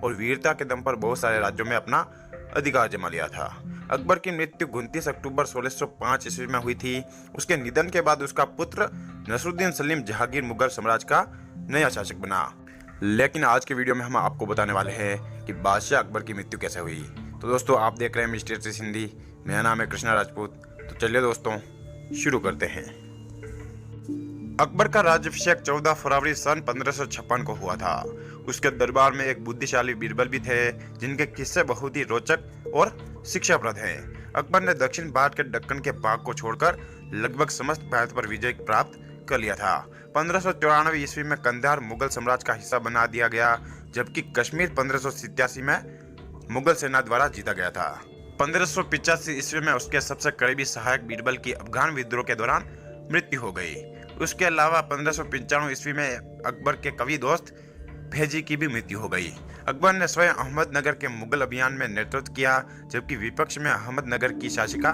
और वीरता के दम पर बहुत सारे राज्यों में अपना अधिकार जमा लिया था। अकबर की मृत्यु 29 अक्टूबर 1605 ईस्वी में हुई थी। उसके निधन के बाद उसका पुत्र नसरुद्दीन सलीम जहांगीर मुगल साम्राज्य का नया शासक बना। लेकिन आज के वीडियो में हम आपको बताने वाले हैं कि बादशाह अकबर की मृत्यु कैसे हुई। तो दोस्तों, आप देख रहे हैं मिस्टीरियस हिंदी। मेरा नाम है कृष्णा राजपूत। तो चलिए दोस्तों, शुरू करते हैं। अकबर का राज्याभिषेक 14 फरवरी सन 1556 को हुआ था। उसके दरबार में एक बुद्धिशाली बीरबल भी थे, जिनके किस्से बहुत ही रोचक और शिक्षाप्रद हैं। अकबर ने दक्षिण भारत के दक्कन के भाग को छोड़कर लगभग समस्त भारत पर विजय प्राप्त कर लिया था। 1594 ईस्वी में कंधार मुगल साम्राज्य का हिस्सा बना दिया गया, जबकि कश्मीर 1587 में मुगल सेना द्वारा जीता गया था। 1585 ईस्वी में उसके सबसे करीबी सहायक बीरबल की अफगान विद्रोह के दौरान मृत्यु हो गई। उसके अलावा 1595 ईस्वी में अकबर के कवि दोस्त भेजी की भी मृत्यु हो गई। अकबर ने स्वयं अहमदनगर के मुगल अभियान में नेतृत्व किया, जबकि विपक्ष में अहमदनगर की शासिका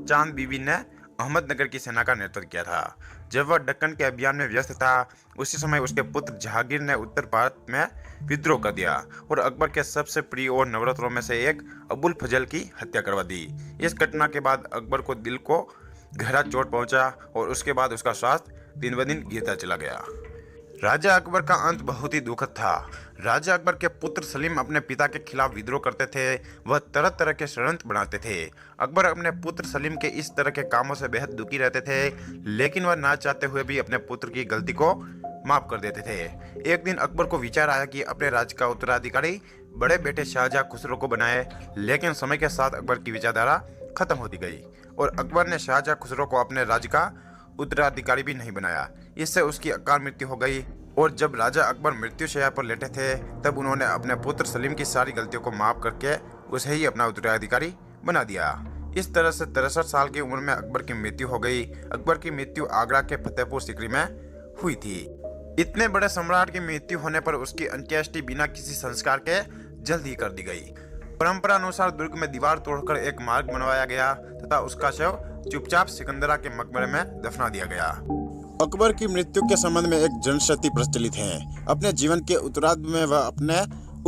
चांद बीबी ने अहमदनगर की सेना का नेतृत्व किया था। जब वह दक्कन के अभियान में व्यस्त था, उसी समय उसके पुत्र जहांगीर ने उत्तर भारत में विद्रोह कर दिया और अकबर के सबसे प्रिय और नवरत्नों में से एक अबुल फजल की हत्या करवा दी। इस घटना के बाद अकबर को दिल को गहरा चोट पहुंचा और उसके बाद उसका स्वास्थ्य दिन ब दिन गिरता चला गया। राजा अकबर का अंत बहुत ही दुखद था। राजा अकबर के पुत्र सलीम अपने पिता के खिलाफ विद्रोह करते थे। वह तरह तरह के षड्यंत्र बनाते थे। अकबर अपने पुत्र सलीम के इस तरह के कामों से बेहद दुखी रहते थे, लेकिन वह ना चाहते हुए भी अपने पुत्र की गलती को माफ कर देते थे। एक दिन अकबर को विचार आया कि अपने राज्य का उत्तराधिकारी बड़े बेटे शाहजहां खुसरो को बनाए, लेकिन समय के साथ अकबर की विचारधारा खत्म होती गई और अकबर ने शाहजहां खुसरो को अपने राज्य का उत्तराधिकारी भी नहीं बनाया। इससे उसकी अकाल मृत्यु हो गई और जब राजा अकबर मृत्यु शैया पर लेटे थे, तब उन्होंने अपने पुत्र सलीम की सारी गलतियों को माफ करके उसे ही अपना उत्तराधिकारी बना दिया। इस तरह से 63 साल की उम्र में अकबर की मृत्यु हो गई। अकबर की मृत्यु आगरा के फतेहपुर सीकरी में हुई थी। इतने बड़े सम्राट की मृत्यु होने पर उसकी अंत्येष्टि बिना किसी संस्कार के जल्द ही कर दी गई। परंपरा अनुसार दुर्ग में दीवार तोड़कर एक मार्ग बनवाया गया तथा उसका शव चुपचाप सिकंदरा के मकबरे में दफना दिया गया। अकबर की मृत्यु के संबंध में एक जनश्रुति प्रचलित है। अपने जीवन के उत्तरार्ध में वह अपने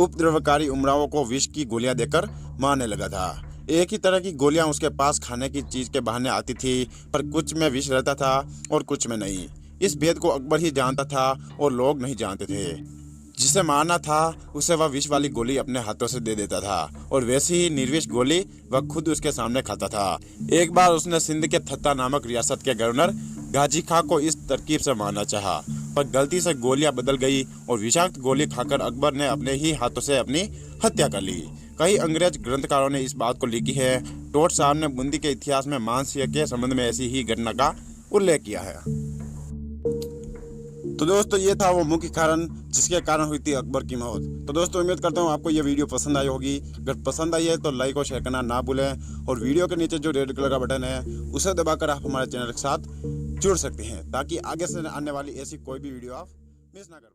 उपद्रवकारी उमरावों को विष की गोलियां देकर मारने लगा था। एक ही तरह की गोलियां उसके पास खाने की चीज के बहाने आती थी, पर कुछ में विष रहता था और कुछ में नहीं। इस भेद को अकबर ही जानता था और लोग नहीं जानते थे। जिसे मारना था उसे वह विष वाली गोली अपने हाथों से दे देता था और वैसी ही निर्विष गोली वह खुद उसके सामने खाता था। एक बार उसने सिंध के थत्ता नामक रियासत के गवर्नर गाजी खां को इस तरकीब से मारना चाहा, पर गलती से गोलियां बदल गई और विषाक्त गोली खाकर अकबर ने अपने ही हाथों से अपनी हत्या कर ली। कई अंग्रेज ग्रंथकारों ने इस बात को लिखी है। टोट साहब ने बूंदी के इतिहास में मांस के संबंध में ऐसी ही घटना का उल्लेख किया है। तो दोस्तों, ये था वो मुख्य कारण जिसके कारण हुई थी अकबर की मौत। तो दोस्तों, उम्मीद करता हूँ आपको ये वीडियो पसंद आई होगी। अगर पसंद आई है तो लाइक और शेयर करना ना भूलें और वीडियो के नीचे जो रेड कलर का बटन है उसे दबाकर आप हमारे चैनल के साथ जुड़ सकते हैं, ताकि आगे से आने वाली ऐसी कोई भी वीडियो आप मिस ना कर पाएं।